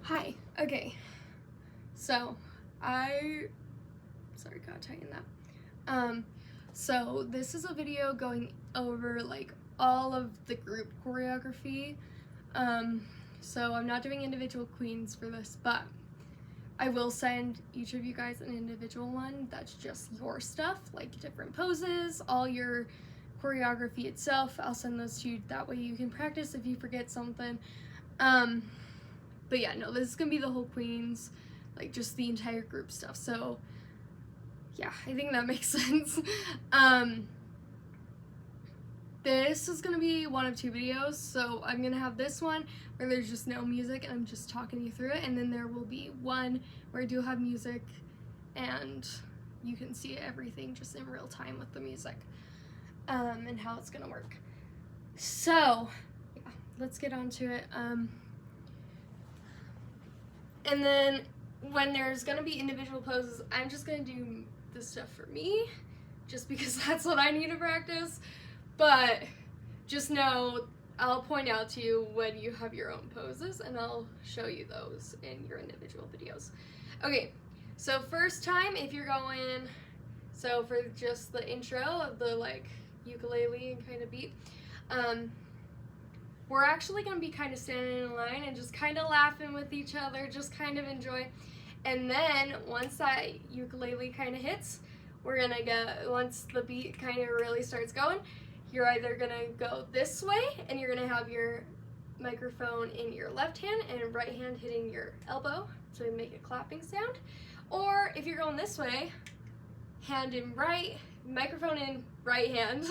Hi. Okay. So, sorry, gotta tighten that. So this is a video going over like all of the group choreography. So I'm not doing individual queens for this, but I will send each of you guys an individual one that's just your stuff, like different poses, all your choreography itself. I'll send those to you, that way you can practice if you forget something. But yeah, no, this is gonna be the whole queens, like just the entire group stuff. So yeah, I think that makes sense. This is gonna be one of two videos. So I'm gonna have this one where there's just no music and I'm just talking you through it, and then there will be one where I do have music and you can see everything just in real time with the music, and how it's gonna work. So yeah, let's get on to it. And then when there's gonna be individual poses, I'm just gonna do this stuff for me, just because that's what I need to practice. But just know, I'll point out to you when you have your own poses, and I'll show you those in your individual videos. Okay, so first time, if you're going, so for just the intro of the like ukulele kind of beat, we're actually going to be kind of standing in a line and just kind of laughing with each other, just kind of enjoy. And then once that ukulele kind of hits, we're going to go, once the beat kind of really starts going, you're either going to go this way and you're going to have your microphone in your left hand and right hand hitting your elbow to make a clapping sound. Or if you're going this way, hand in right, microphone in right hand,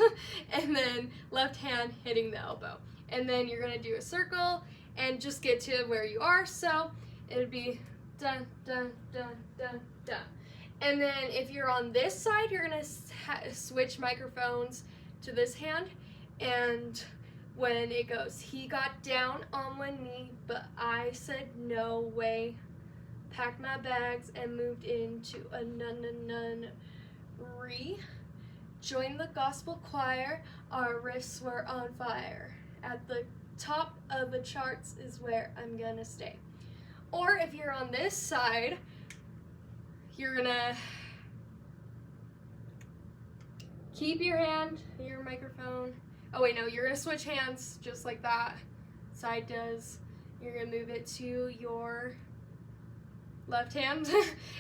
and then left hand hitting the elbow. And then you're gonna do a circle and just get to where you are. So it'd be dun dun dun dun dun. And then if you're on this side, you're gonna switch microphones to this hand, and when it goes, he got down on one knee, but I said no way, packed my bags and moved into a nunnery. Joined the gospel choir, our riffs were on fire. At the top of the charts is where I'm gonna stay. Or if you're on this side, you're gonna keep your hand, your microphone. Oh wait, no, you're gonna switch hands just like that. Side does. You're gonna move it to your left hand,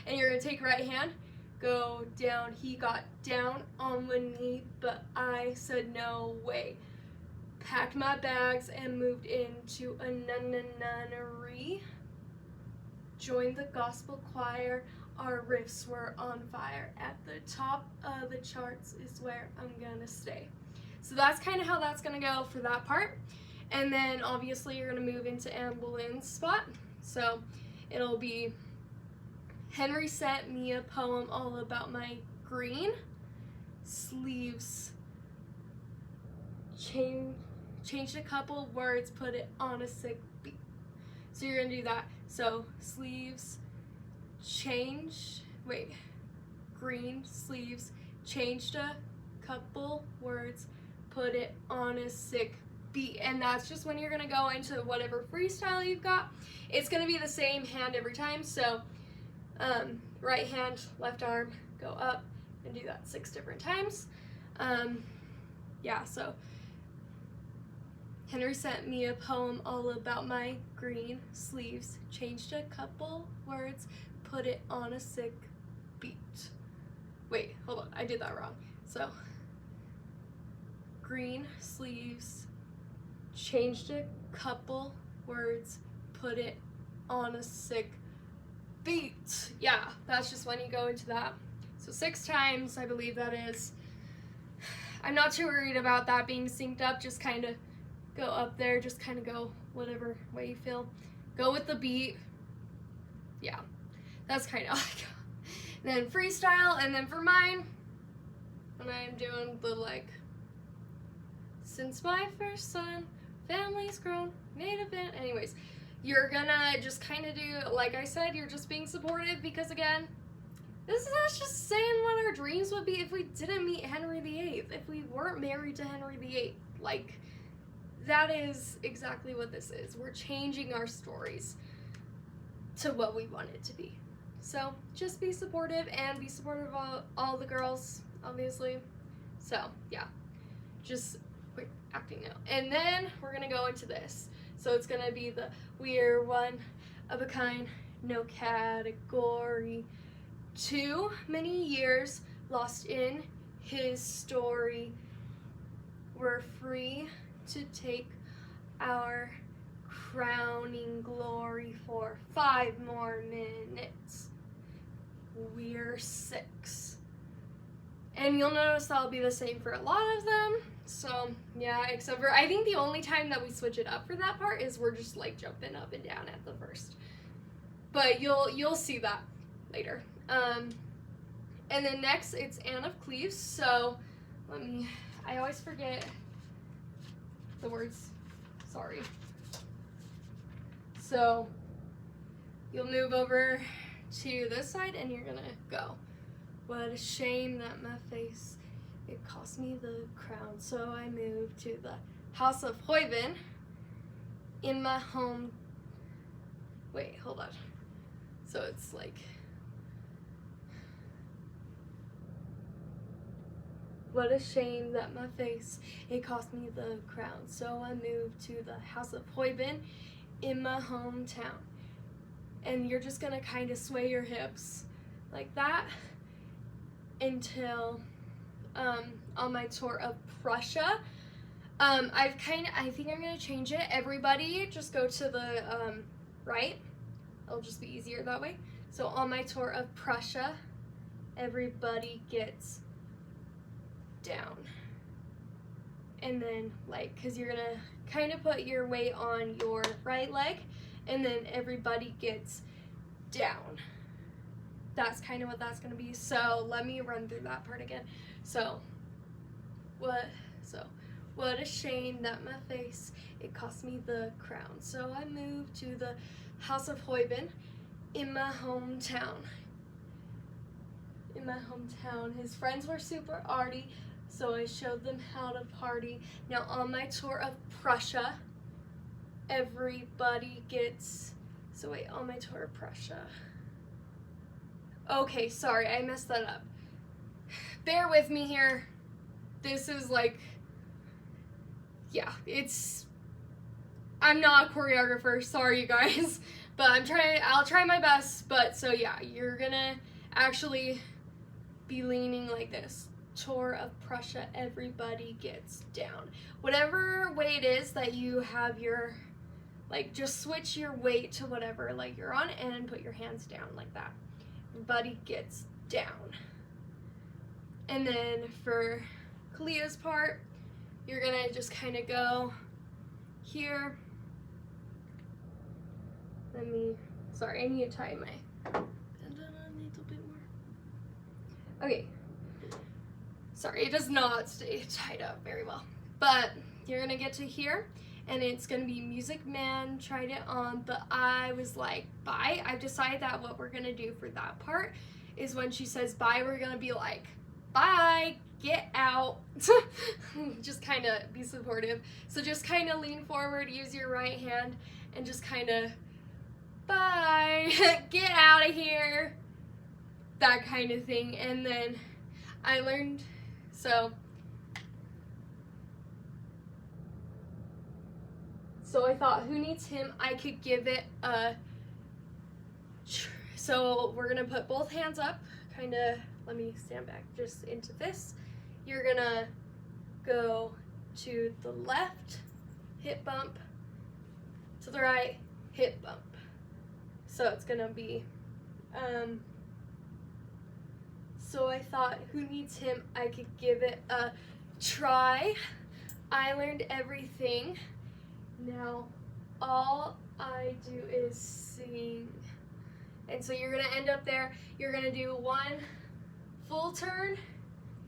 and you're gonna take right hand. Go down, he got down on one knee, but I said no way. Packed my bags and moved into a nunnery. Joined the gospel choir, our riffs were on fire. At the top of the charts is where I'm gonna stay. So that's kind of how that's gonna go for that part. And then obviously you're gonna move into Anne Boleyn's spot. So it'll be, Henry sent me a poem all about my green sleeves. Changed a couple words, put it on a sick beat. So you're gonna do that. So sleeves, green sleeves, changed a couple words, put it on a sick beat. And that's just when you're gonna go into whatever freestyle you've got. It's gonna be the same hand every time. So right hand, left arm, go up and do that 6 different times. Yeah, so Henry sent me a poem all about my green sleeves, changed a couple words, put it on a sick beat. Wait, hold on, I did that wrong. So, green sleeves, changed a couple words, put it on a sick beat. Yeah, that's just when you go into that. So 6 times, I believe that is. I'm not too worried about that being synced up, just kind of go up there, just kind of go whatever way you feel. Go with the beat. Yeah, that's kind of like. Then freestyle, and then for mine, when I'm doing the like, since my first son, family's grown, made a band. Anyways, you're gonna just kind of do, like I said, you're just being supportive, because again, this is us just saying what our dreams would be if we didn't meet Henry VIII, if we weren't married to Henry VIII. Like, that is exactly what this is. We're changing our stories. to what we want it to be. So just be supportive, and be supportive of all the girls, obviously. So yeah, just quick acting note. And then we're gonna go into this. So it's gonna be the we're one of a kind, no category. Too many years lost in his story. We're free to take our crowning glory for 5 more minutes. We're 6. And you'll notice that'll be the same for a lot of them. So yeah, except for I think the only time that we switch it up for that part is we're just like jumping up and down at the first. But you'll see that later. And then next it's Anne of Cleves. So I always forget the words. Sorry. So you'll move over to this side and you're gonna go. What a shame that my face, it cost me the crown. So I moved to the House of Heuben in my home. Wait, hold on. So it's like, what a shame that my face, it cost me the crown. So I moved to the House of Heuben in my hometown. And you're just gonna kind of sway your hips like that until on my tour of Prussia. I think I'm gonna change it. Everybody just go to the right. It'll just be easier that way. So on my tour of Prussia, everybody gets down. And then like, cause you're gonna kind of put your weight on your right leg, and then everybody gets down. That's kind of what that's gonna be. So let me run through that part again. So what a shame that my face, it cost me the crown. So I moved to the House of Heuben in my hometown. His friends were super arty, so I showed them how to party. Now on my tour of Prussia, everybody gets, on my tour of Prussia. Okay, sorry, I messed that up. Bear with me here. This is like, yeah, I'm not a choreographer, sorry you guys, but I'll try my best. But so yeah, you're gonna actually be leaning like this. Tour of Prussia, everybody gets down. Whatever weight is that you have your, like, just switch your weight to whatever like you're on and put your hands down like that. Everybody gets down. And then for Kalia's part, you're gonna just kind of go here. Sorry, I need to tie my bandana a little bit more. Okay. Sorry, it does not stay tied up very well. But you're gonna get to here, and it's gonna be Music Man tried it on, but I was like, bye. I've decided that what we're gonna do for that part is when she says bye, we're gonna be like, bye, get out. Just kind of be supportive. So just kind of lean forward, use your right hand, and just kind of, bye, get out of here, that kind of thing. And then I learned, so I thought, who needs him? I could give it a, so we're gonna put both hands up, kind of, let me stand back just into this. You're gonna go to the left, hip bump, to the right, hip bump. So it's gonna be, so I thought, who needs him? I could give it a try. I learned everything. Now all I do is sing. And so you're gonna end up there. You're gonna do 1 full turn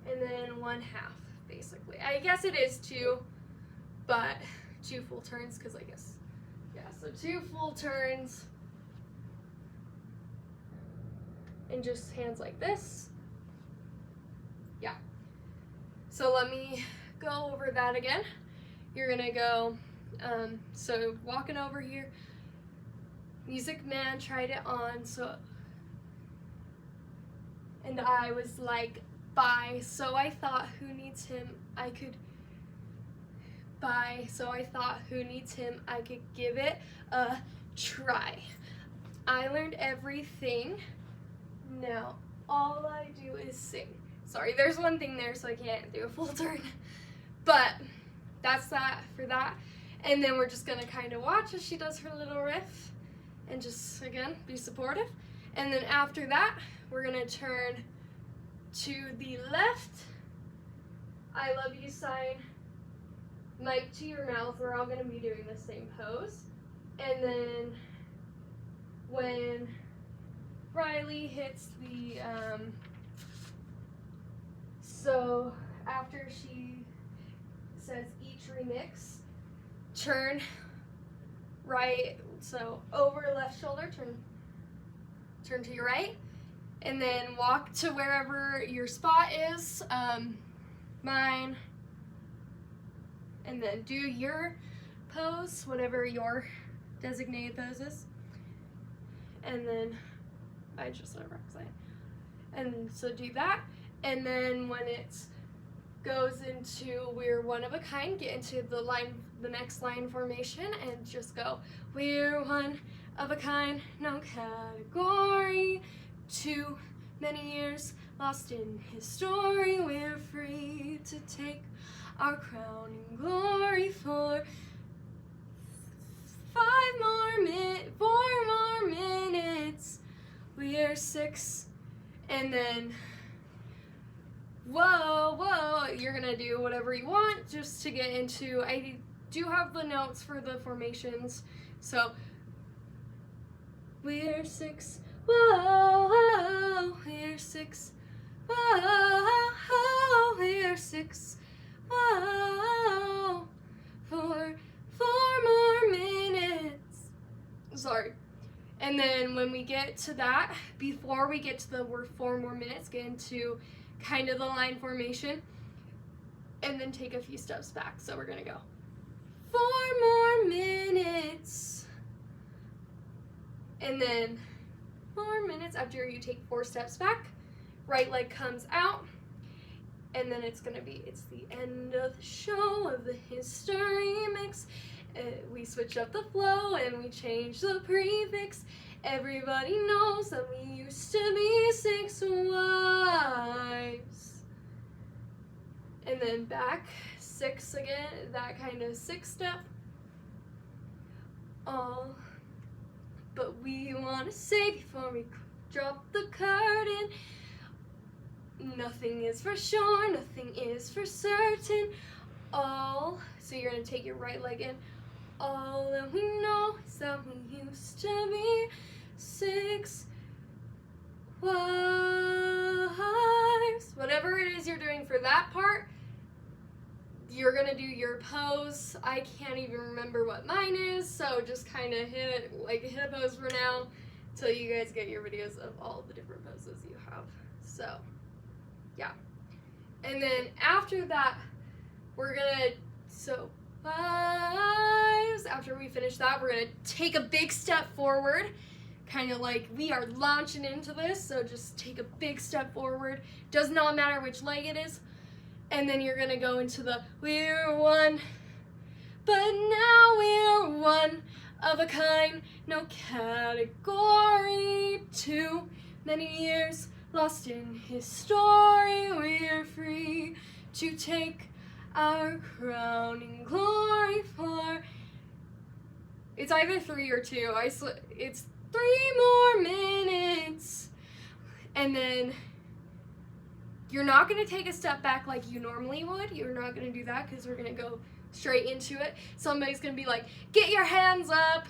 and then 1 half, basically. I guess it is 2, but 2 full turns, because I guess, yeah, so 2 full turns. And just hands like this. Yeah. So let me go over that again. You're gonna go, so walking over here, Music Man tried it on, and I was like, bye. So I thought, who needs him? I could give it a try. I learned everything. Now all I do is sing. Sorry, there's one thing there, so I can't do a full turn. But that's that for that. And then we're just gonna kind of watch as she does her little riff and just, again, be supportive. And then after that, we're gonna turn to the left. I love you sign, mic to your mouth. We're all gonna be doing the same pose. And then when Riley hits the, so after she says each remix, turn right, so over left shoulder, turn to your right, and then walk to wherever your spot is, mine, and then do your pose, whatever your designated pose is, and then I just said Roxanne, and so do that, and then when it's goes into we're one of a kind, get into the next line formation and just go, we're one of a kind, no category, too many years lost in his story, we're free to take our crowning glory for 4 more minutes, we're 6, and then whoa, you're gonna do whatever you want just to get into, I do have the notes for the formations, so we're 6, whoa, we're 6, whoa, we're 6, whoa, for 4 more minutes, sorry. And then when we get to that, before we get to the we're 4 more minutes, get into kind of the line formation, and then take a few steps back. So we're gonna go 4 more minutes, and then 4 minutes. After you take 4 steps back, right leg comes out, and then it's the end of the show of the history mix. We switch up the flow and we change the prefix. Everybody knows that we used to be 6 wives. And then back 6 again, that kind of 6 step. All but we want to say before we drop the curtain, nothing is for sure, nothing is for certain. All, so you're going to take your right leg in. All that we know is that we used to be 6 wives. Whatever it is you're doing for that part, you're gonna do your pose. I can't even remember what mine is, so just kind of hit a pose for now until you guys get your videos of all the different poses you have. So, yeah. And then after that, we're gonna, wives. After we finish that, we're gonna take a big step forward, kind of like we are launching into this, so just take a big step forward. Does not matter which leg it is. And then you're gonna go into the we're one, but now we're one of a kind, no category, too many years lost in his story, we're free to take our crowning glory for, it's either 3 or 2, it's 3 more minutes, and then you're not going to take a step back like you normally would. You're not going to do that because we're going to go straight into it. Somebody's going to be like, get your hands up.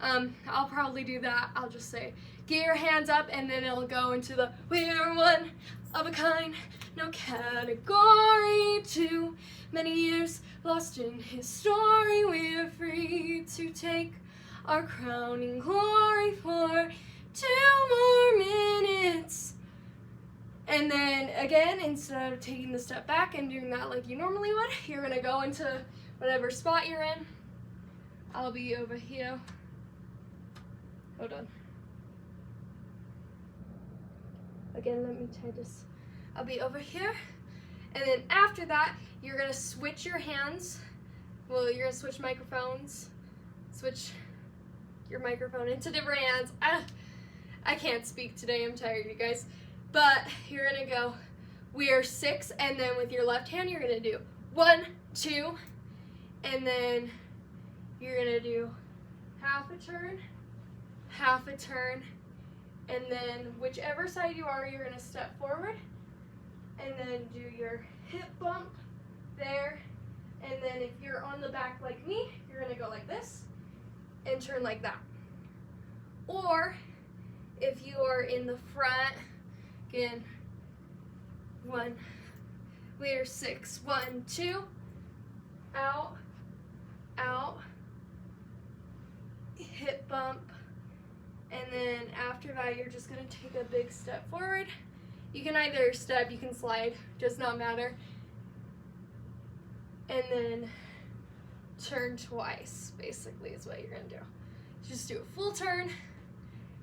I'll probably do that. I'll just say, get your hands up, and then it'll go into the we're one of a kind, no category, too many years lost in his story, we're free to take our crowning glory for 2 more minutes. And then again, instead of taking the step back and doing that like you normally would, you're gonna go into whatever spot you're in. I'll be over here. Hold on. Again, let me try this. I'll be over here. And then after that, you're gonna switch your hands. Well, you're gonna switch microphones. Switch your microphone into different hands. I can't speak today, I'm tired, you guys. But you're gonna go, we are 6, and then with your left hand, you're gonna do 1, 2, and then you're gonna do half a turn, and then whichever side you are, you're gonna step forward, and then do your hip bump there, and then if you're on the back like me, you're gonna go like this, and turn like that. Or, if you are in the front, again, 1, we are 6, 1, 2, out, out, hip bump, and then after that you're just gonna take a big step forward. You can either step, you can slide, does not matter, and then turn twice, basically is what you're gonna do. Just do a full turn,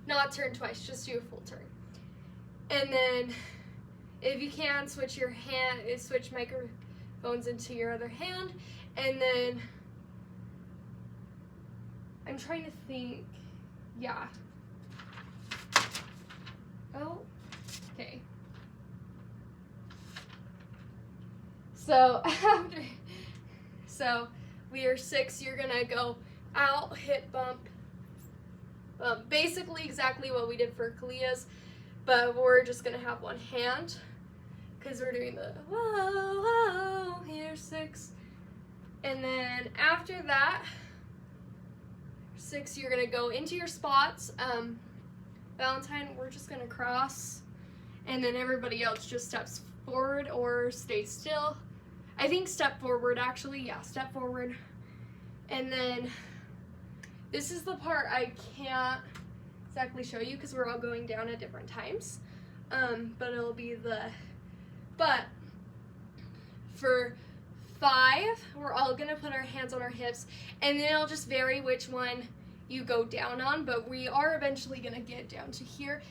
not turn twice, just do a full turn. And then if you can, switch your hand, switch microphones into your other hand, and then I'm trying to think, yeah. Oh, okay. So so we are 6, you're gonna go out, hip bump, basically exactly what we did for Kalia's, but we're just gonna have one hand, because we're doing the whoa, whoa, here 6, and then after that, 6, you're gonna go into your spots. Valentine, we're just gonna cross, and then everybody else just steps forward or stay still. I think step forward, actually, yeah, step forward. And then this is the part I can't exactly show you because we're all going down at different times, but it'll be but for 5, we're all gonna put our hands on our hips, and then it'll just vary which one you go down on, but we are eventually gonna get down to here.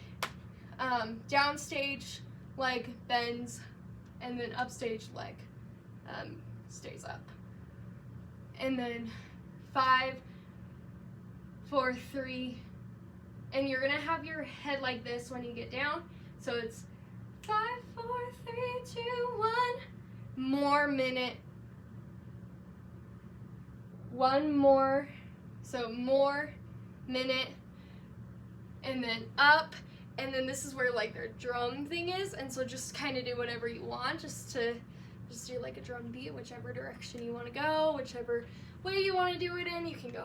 Downstage leg bends, and then upstage leg stays up. And then 5, 4, 3, and you're gonna have your head like this when you get down. So it's 5, 4, 3, 2, 1. More minute. 1 more. So more minute. And then up. And then this is where like their drum thing is. And so just kind of do whatever you want. Just do like a drum beat, whichever direction you want to go, whichever way you want to do it in, you can go.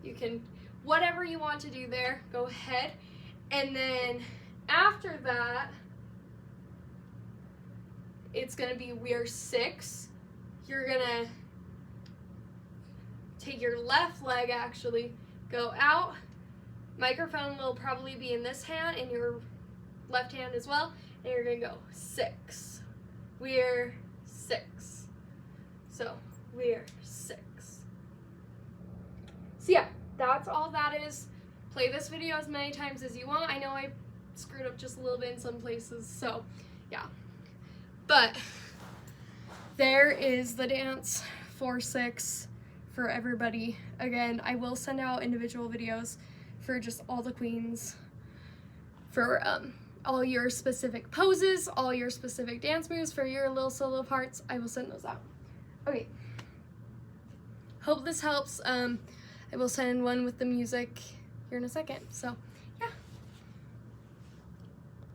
You can, whatever you want to do there, go ahead. And then after that, it's gonna be we're 6. You're gonna take your left leg, actually, go out. Microphone will probably be in this hand and your left hand as well. And you're gonna go 6. We're 6. So we're 6. So yeah, that's all that is. Play this video as many times as you want. I know I screwed up just a little bit in some places, so yeah. But there is the dance for 6 for everybody. Again, I will send out individual videos for just all the queens, for all your specific poses, all your specific dance moves for your little solo parts. I will send those out. Okay. Hope this helps. I will send one with the music here in a second. So